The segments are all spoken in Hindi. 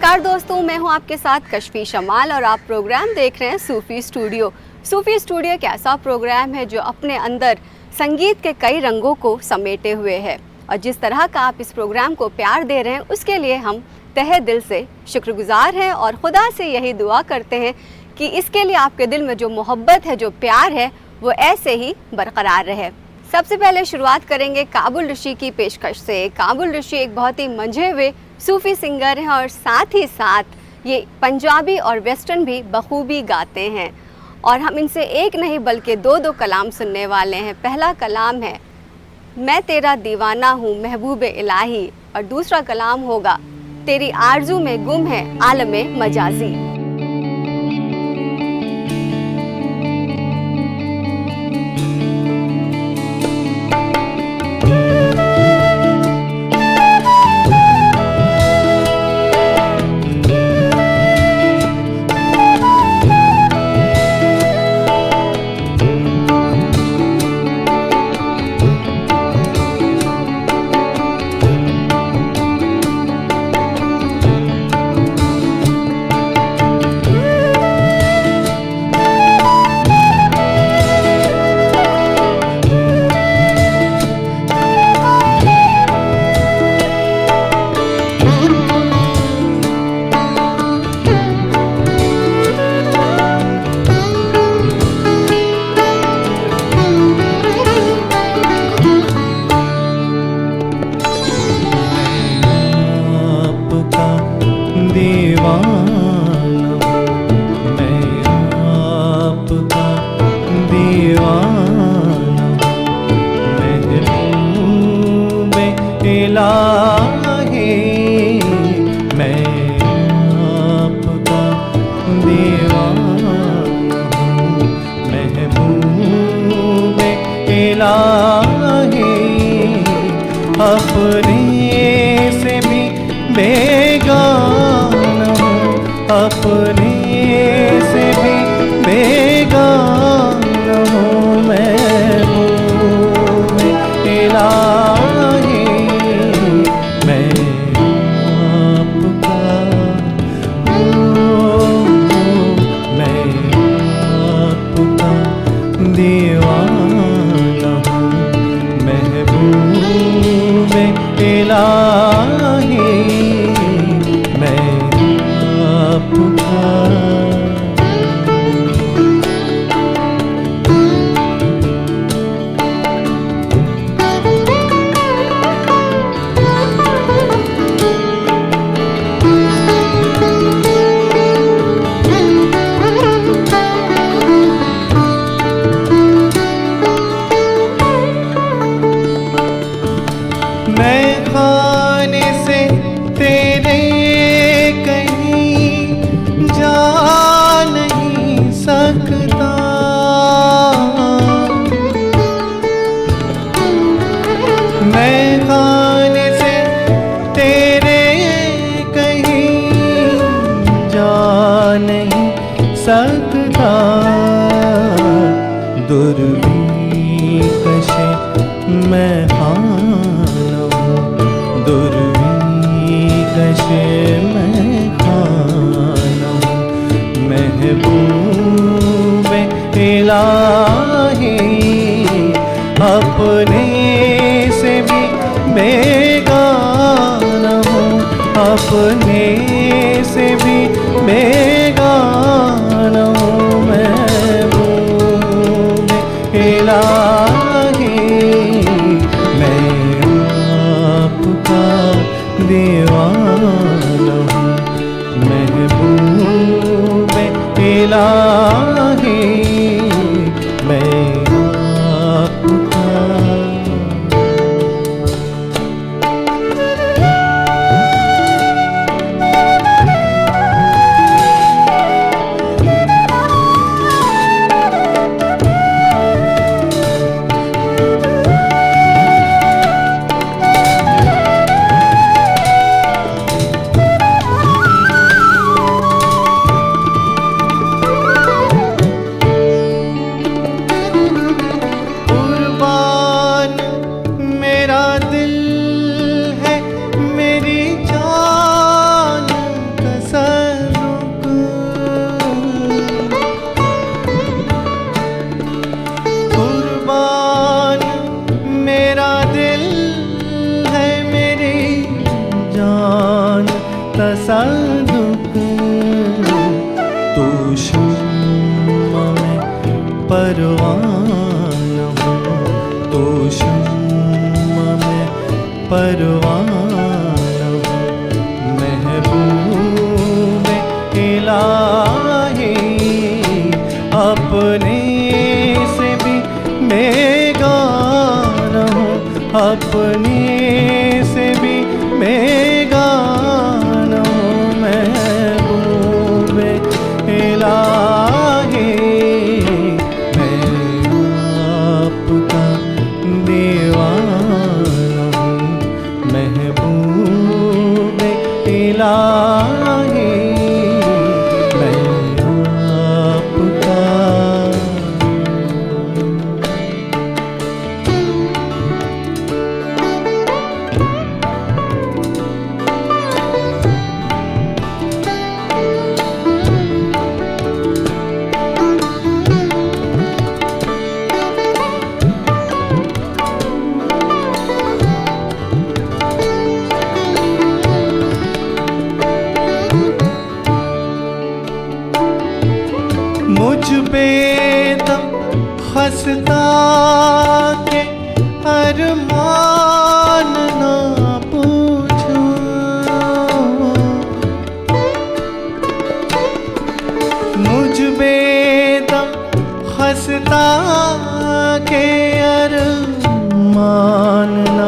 नमस्कार दोस्तों, मैं हूं आपके साथ कशफी शमाल और आप प्रोग्राम देख रहे हैं सूफ़ी स्टूडियो। सूफ़ी स्टूडियो एक ऐसा प्रोग्राम है जो अपने अंदर संगीत के कई रंगों को समेटे हुए है और जिस तरह का आप इस प्रोग्राम को प्यार दे रहे हैं उसके लिए हम तहे दिल से शुक्रगुजार हैं और खुदा से यही दुआ करते हैं कि इसके लिए आपके दिल में जो मोहब्बत है, जो प्यार है, वो ऐसे ही बरकरार रहे। सबसे पहले शुरुआत करेंगे काबुल ऋषि की पेशकश से। काबुल ऋषि एक बहुत ही मंझे हुए सूफ़ी सिंगर हैं और साथ ही साथ ये पंजाबी और वेस्टर्न भी बखूबी गाते हैं और हम इनसे एक नहीं बल्कि दो कलाम सुनने वाले हैं। पहला कलाम है मैं तेरा दीवाना हूँ महबूब इलाही और दूसरा कलाम होगा तेरी आरज़ू में गुम है आलमे मजाजी। सा दुख तू शम्मा में परवान हूँ, तू शम्मा में परवान हूँ। महबूब इलाही अपने से भी बेगान हूँ, अपने से भी बेगान हूँ। महबूब इलाही मैं आपका दीवाना हूँ, महबूब इलाही मैं आपका। मुझ पे तब हंसता के अरमान ना पूछो, मुझ पे तब हंसता के अरमान ना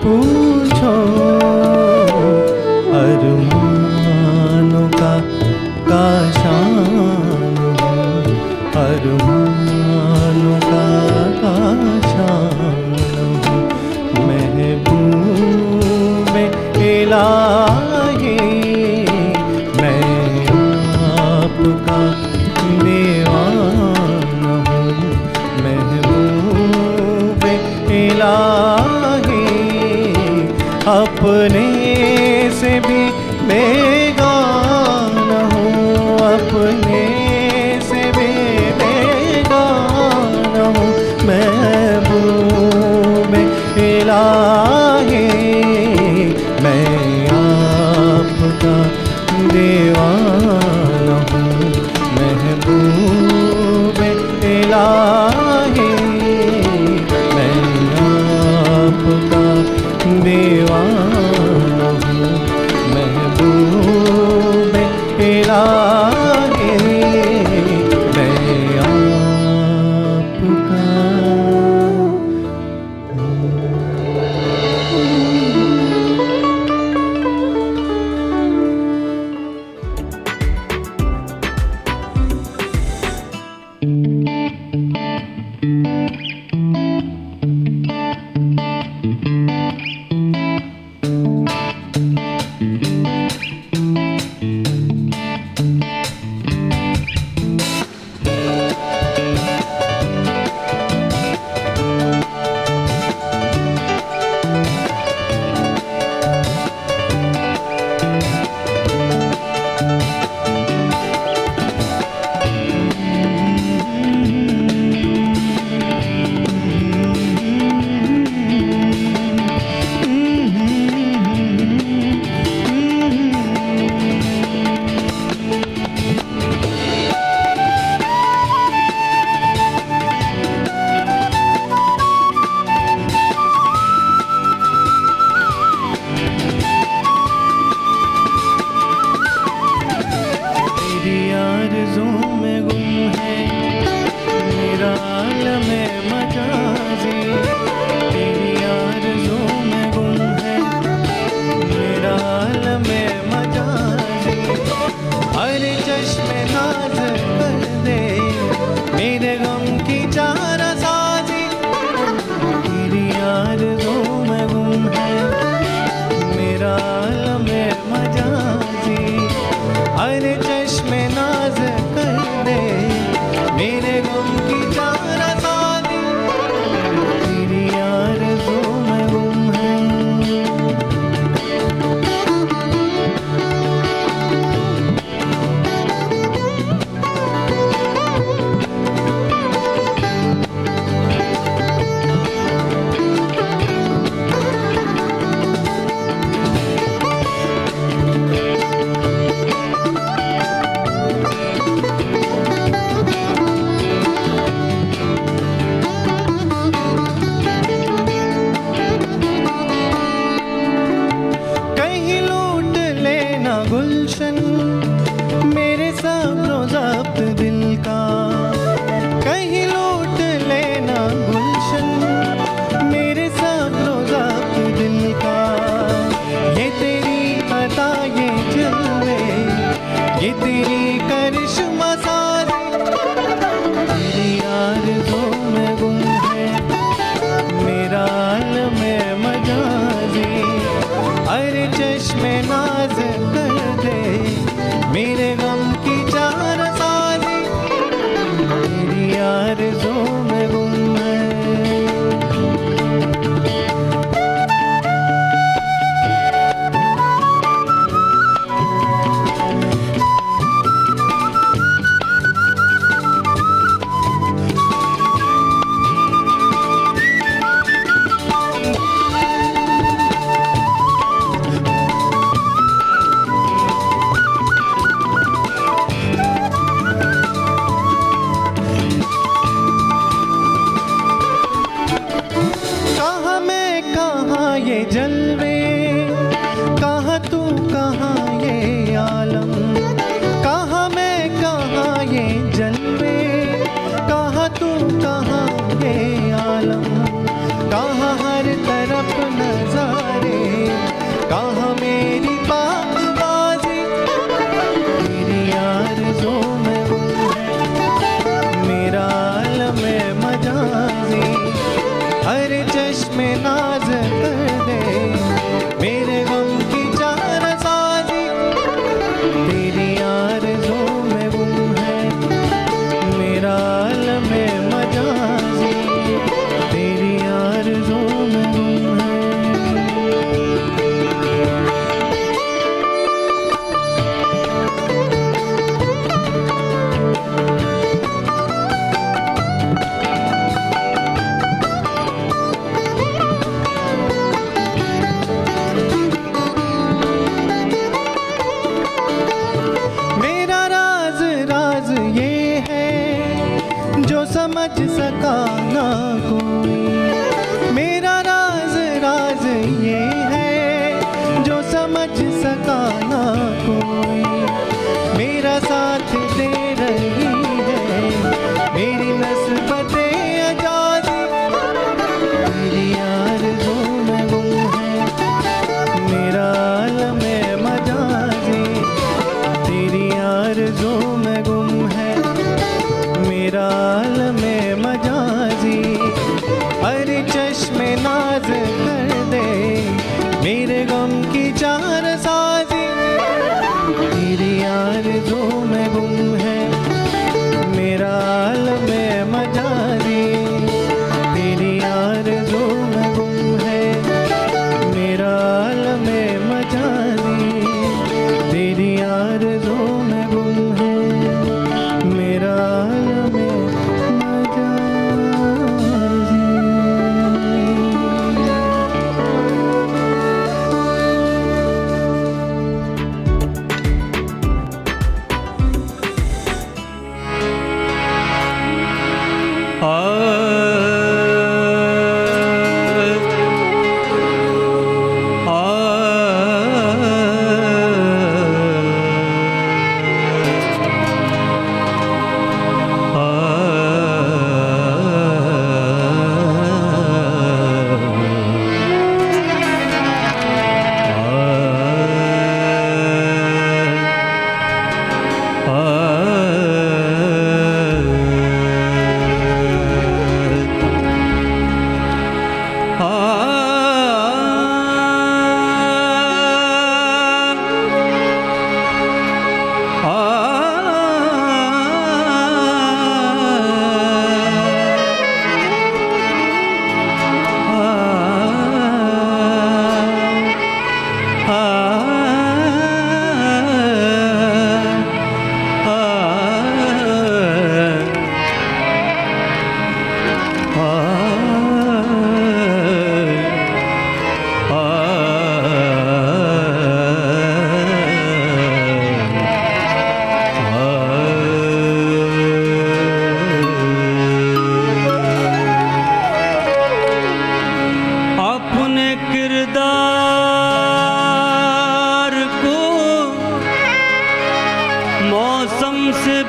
पूछो। अरमानों का शान, अरमानों का शान हूँ। महबूब इलाही मैं आपका दीवाना हूँ, महबूब इलाही अपने से भी बेगाना हूँ, अपने से भी बेगाना हूँ। महबूब इलाही मैं आपका दीवाना हूँ, महबूब इलाही मैं आपका दीवाना हूँ, महबूब इलाही मैं आपका। ये तेरी करिश्मा साजी, तेरी आरज़ू में गुम है मेरा आलम मजाजी। अरे चश्मे नाज कर दे मेरे गम की चार साजी, तेरी आरज़ू में गुम है। कहाँ मैं कहाँ ये जलवे, कहाँ तू कहाँ ये आलम, कहाँ मैं कहाँ ये जलवे, कहाँ तू कहाँ ये आलम, कहाँ हर तरफ नजारे, कहाँ मेरी पाकबाजी, तेरी आरज़ू में गुम है मेरा आलम मजाजी। अरे चश्मे नाज कर दे मेरे गम की चार साजी, तेरी आरज़ू में गुम है मेरा आलम मजाजी, तेरी आरज़ू में गुम है। मेरा राज राज ये है जो समझ सका ना कोई, मेरा राज राज ये है जो समझ सका ना कोई, मेरा साथ दे रही है मेरी नस्बते आजादी, तेरी आरज़ू में गुम है मेरा आलम मजाजी, तेरी आरज़ू में गुम है मेरा आलम मजाजी। अरे चश्मे नाज कर दे मेरे गम की चार साजी, तेरी आरज़ू में गुम है मेरा आलम मजाजी, तेरी आरज़ू में गुम है मेरा आलम मजाजी, तेरी आरज़ू में गुम है मेरा आलम मजाजी।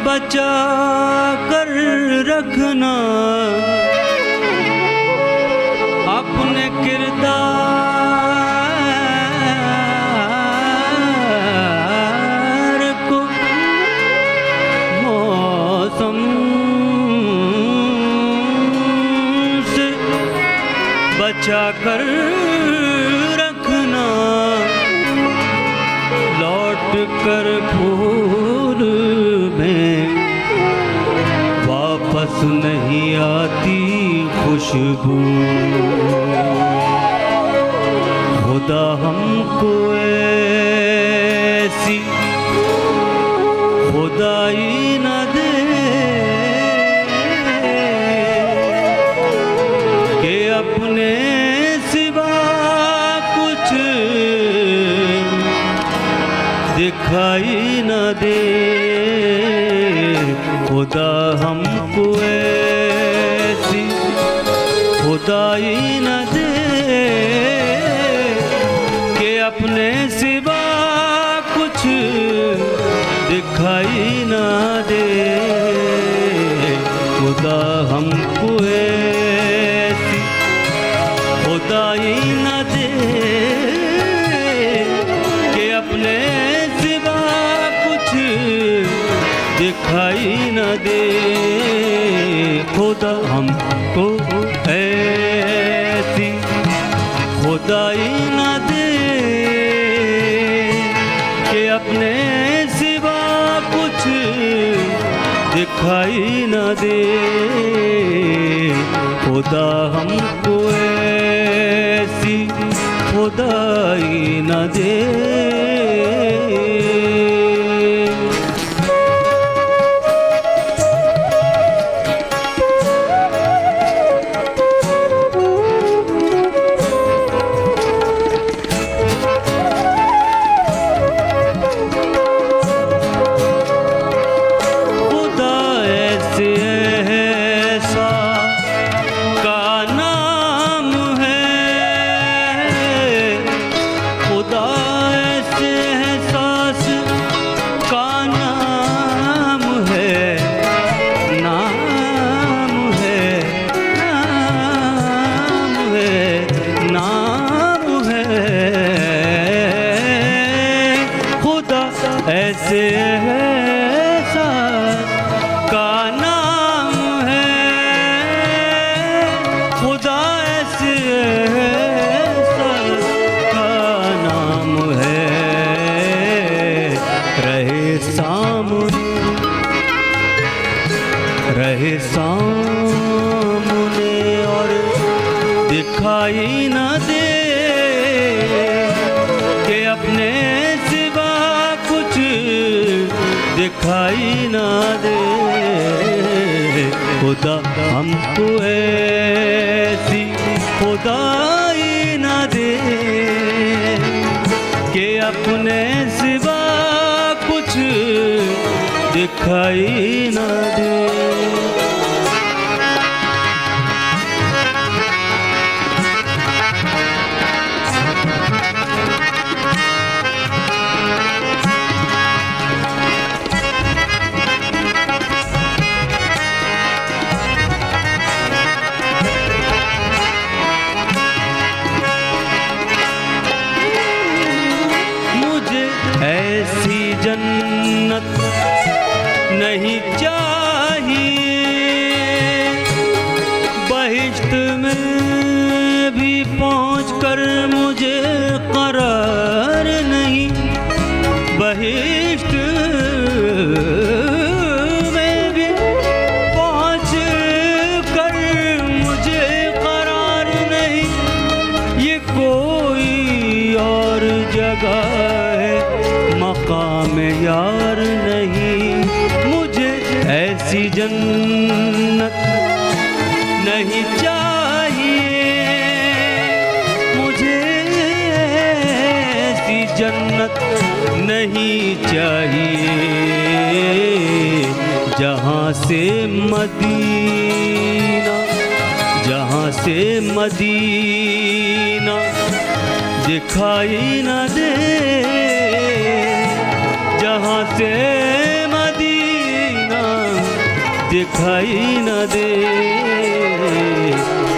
बचा कर रखना अपने किरदार को कर फूल में वापस नहीं आती खुशबू। खुदा हमको ऐसी खुदाई न दे कि अपने सिवा कुछ दिखाई न दे। खुदा हमको ऐसी खुदाई न दे कि अपने सिवा कुछ दिखाई न दे। खुदा हमको ऐसी खुदाई न दे कि अपने सिवा कुछ दिखाई न दे। खुदा हमको ऐसी खुदाई न दे कि अपने सिवा कुछ दिखाई न दे। खुदा हमको ऐसी खुदाई न दे। ऐसे ऐसा का नाम है। खुदा ऐसे ऐसा का नाम है। रहे सामने और दिखाई न दे कि अपने दिखाई न दे। खुदा हमको ऐसी खुदाई न दे कि अपने सिवा कुछ दिखाई न दे। ऐसी जन्नत नहीं चाहिए, बहिश्त में भी पहुंचकर मुझे करार नहीं। बहिश्त में भी पहुंच कर मुझे करार नहीं। ये कोई और जगह मकाम यार नहीं। मुझे ऐसी जन्नत नहीं चाहिए, मुझे ऐसी जन्नत नहीं चाहिए जहाँ से मदीना दिखाई न दे। जहाँ से मदीना दिखाई न दे।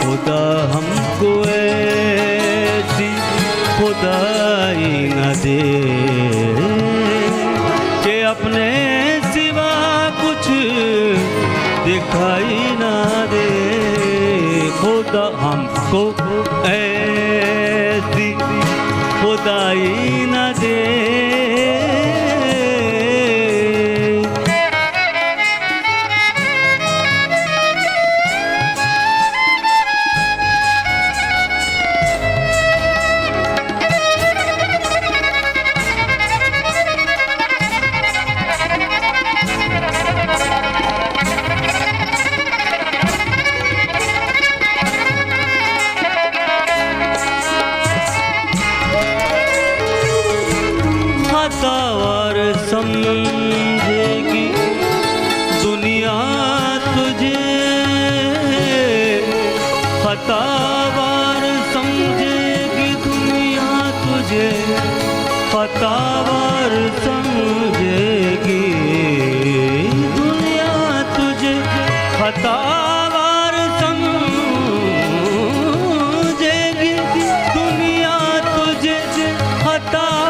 खुदा हमको ऐसी खुदाई न दे कि अपने सिवा कुछ दिखाई न दे। खुदा हमको ऐसी खुदाई न दे खतावार समझेगी दुनिया तुझे, खतावार समझेगी दुनिया तुझे, खतावार समझेगी दुनिया तुझे, खतावार समझेगी दुनिया तुझे, खतावार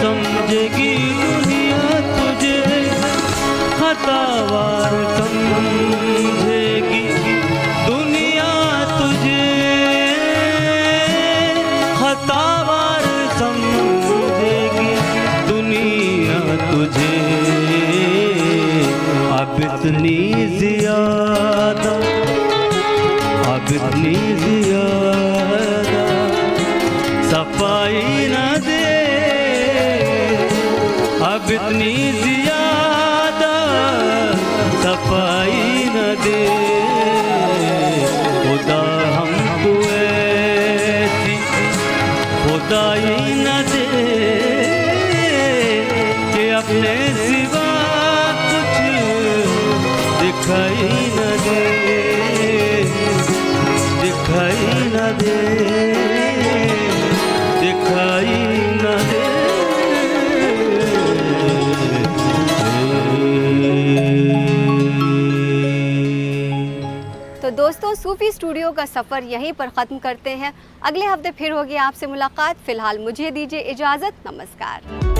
समझेगी दुनिया तुझे, खतावार समझेगी दुनिया तुझे, खतावार समझेगी दुनिया तुझे। अब इतनी ज़्यादा, अब इतनी ज़्यादा सफाई न दे, अब इतनी ज़्यादा सफाई न दे, खुदा हमको ऐसी खुदाई न दे कि अपने सिवा कुछ दिखाई न दे, दिखाई न दे, दिखाई न दे। तो दोस्तों, सूफी स्टूडियो का सफ़र यहीं पर ख़त्म करते हैं। अगले हफ्ते फिर होगी आपसे मुलाकात। फ़िलहाल मुझे दीजिए इजाज़त। नमस्कार।